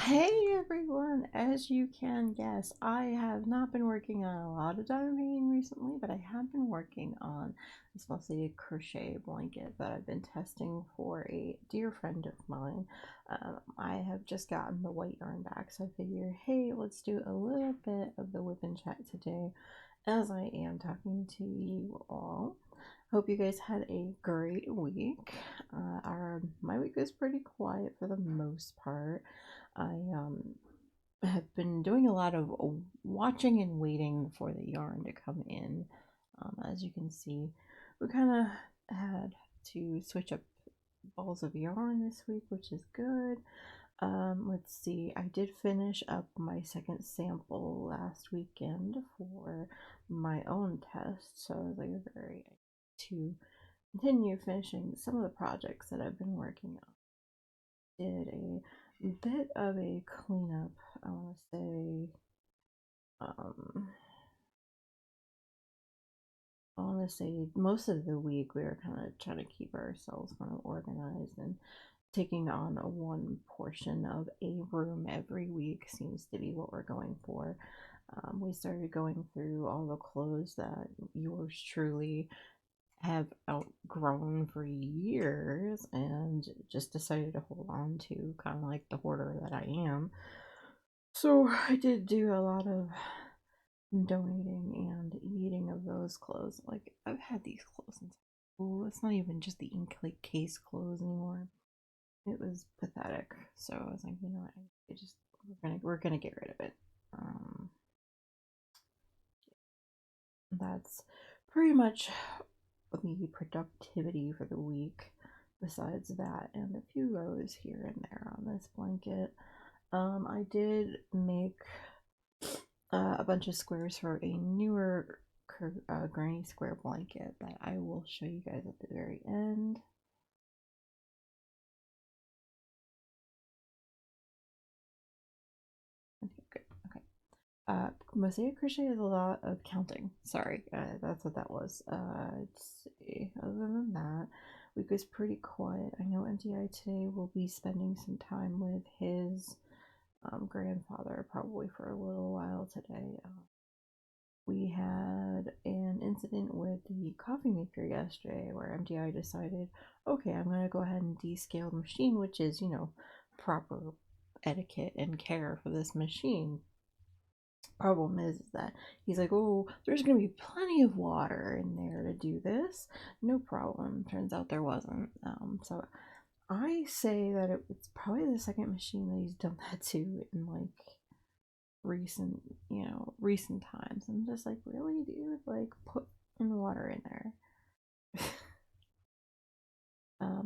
Hey everyone, as you can guess, I have not been working on a lot of diamond painting recently, but I have been working on this mostly a crochet blanket that I've been testing for a dear friend of mine. I have just gotten the white yarn back, so I figured, hey, let's do a little bit of the whip and chat today as I am talking to you all. Hope you guys had a great week. My week was pretty quiet for the most part. I have been doing a lot of watching and waiting for the yarn to come in. As you can see, we kind of had to switch up balls of yarn this week, which is good. Let's see, I did finish up my second sample last weekend for my own test, so I was like very to continue finishing some of the projects that I've been working on. Did a bit of a cleanup, I want to say. Um, I want to say most of the week we were kind of trying to keep ourselves kind of organized, and taking on a one portion of a room every week seems to be what we're going for. We started going through all the clothes that yours truly have outgrown for years and just decided to hold on to, kind of like the hoarder that I am. So I did do a lot of donating and eating of those clothes. Like, I've had these clothes since school. It's not even just the ink like case clothes anymore. It was pathetic. So I was like, you know what? I just we're gonna get rid of it. Um, that's pretty much the productivity for the week. Besides that, and a few rows here and there on this blanket. I did make a bunch of squares for a newer Granny Square blanket that I will show you guys at the very end. Okay, good. Okay. Mosaic crochet is a lot of counting. Sorry, that's what that was. Let's see. Other than that, week was pretty quiet. I know MDI today will be spending some time with his grandfather, probably for a little while today. We had an incident with the coffee maker yesterday where MDI decided, okay, I'm going to go ahead and descale the machine, which is, proper etiquette and care for this machine. Problem is that he's like, oh, there's going to be plenty of water in there to do this. No problem. Turns out there wasn't. So I say that it's probably the second machine that he's done that to in like recent times. I'm just like, really, dude? Like, put in water in there.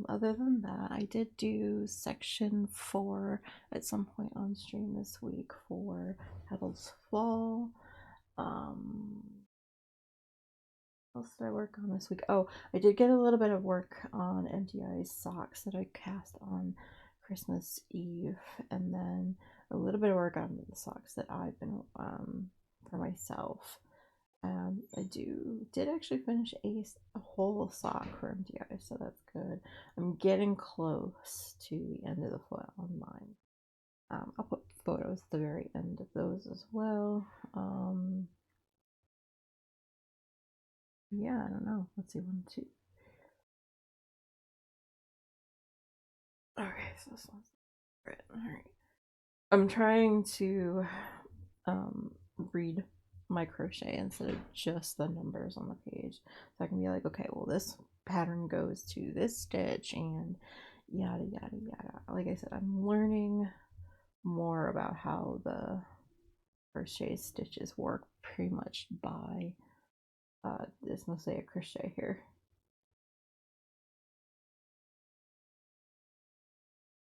Other than that, I did do section 4 at some point on stream this week for Petals Fall. Um, what else did I work on this week? Oh, I did get a little bit of work on MTI's socks that I cast on Christmas Eve, and then a little bit of work on the socks that I've been for myself. I did actually finish a whole sock for MTI, so that's good. I'm getting close to the end of the foot on mine. I'll put photos at the very end of those as well. Yeah, I don't know. Let's see, one, two. Okay, so this one's right. All right. I'm trying to um, read my crochet instead of just the numbers on the page, so I can be like, okay, well, this pattern goes to this stitch and yada yada yada. Like I said, I'm learning more about how the crochet stitches work pretty much by this mosaic crochet here.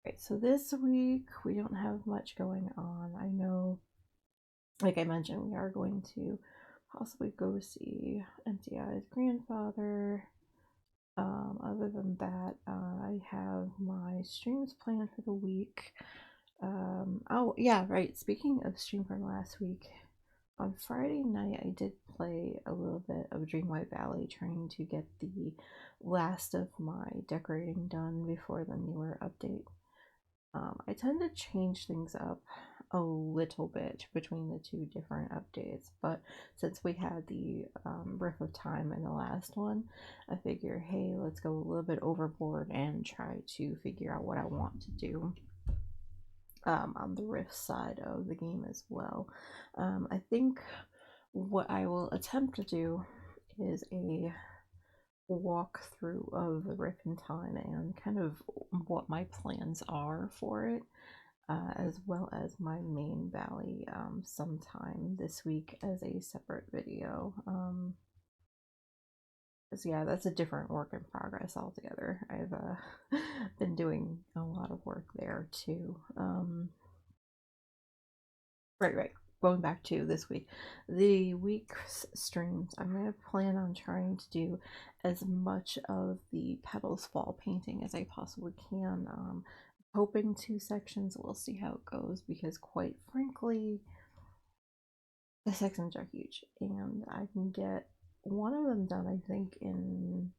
Right, so this week we don't have much going on. I know, like I mentioned, we are going to possibly go see MTI's grandfather. Other than that, I have my streams planned for the week. Oh, yeah, right. Speaking of stream from last week, on Friday night, I did play a little bit of Dreamlight Valley, trying to get the last of my decorating done before the newer update. I tend to change things up a little bit between the two different updates, but since we had the riff of time in the last one, I figure, hey, let's go a little bit overboard and try to figure out what I want to do on the riff side of the game as well. I think what I will attempt to do is a walkthrough of the riff in time and kind of what my plans are for it, as well as my main valley sometime this week as a separate video. So yeah, that's a different work in progress altogether. I've been doing a lot of work there too. Right. Going back to this week, the week's streams, I'm going to plan on trying to do as much of the Petals fall painting as I possibly can. Hoping 2 sections, we'll see how it goes, because quite frankly, the sections are huge, and I can get one of them done, I think, in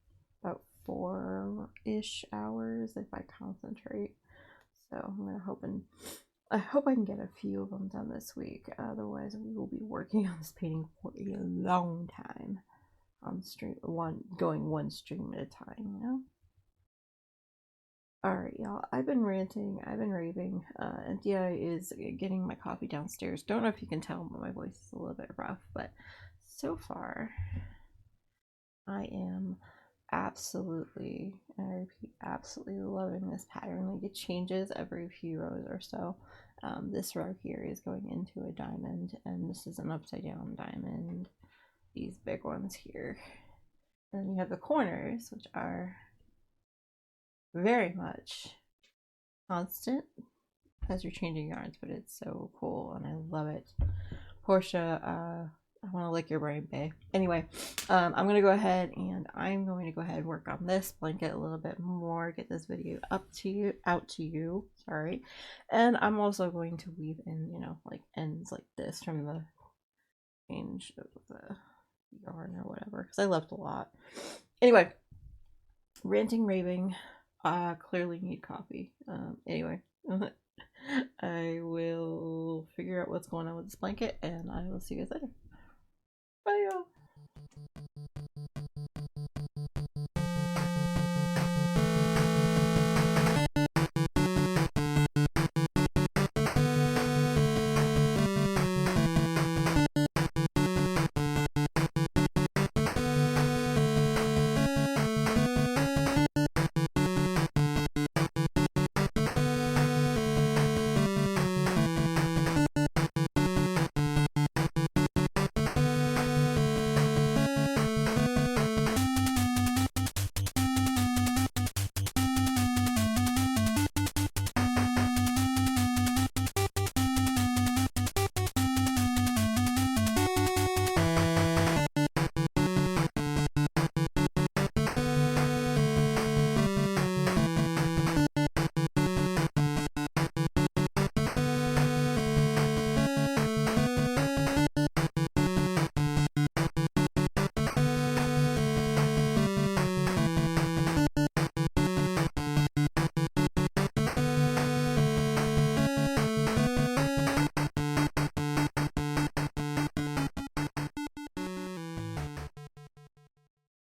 about 4-ish hours if I concentrate. So I'm gonna I hope I can get a few of them done this week. Otherwise, we will be working on this painting for a long time on stream, going one stream at a time, you know? Alright, y'all. I've been ranting, I've been raving. Anthea is getting my coffee downstairs. Don't know if you can tell, but my voice is a little bit rough. But so far, I am absolutely, and I repeat, absolutely loving this pattern. Like, it changes every few rows or so. This row here is going into a diamond, and this is an upside down diamond. These big ones here. And then you have the corners, which are very much constant as you're changing yarns, but it's so cool and I love it. Porche, I want to lick your brain, babe. Anyway, I'm going to go ahead and work on this blanket a little bit more, get this video out to you, sorry. And I'm also going to weave in, you know, like ends like this from the change of the yarn or whatever, because I left a lot. Anyway, ranting, raving, clearly need coffee. Anyway, I will figure out what's going on with this blanket, and I will see you guys later. Bye, y'all.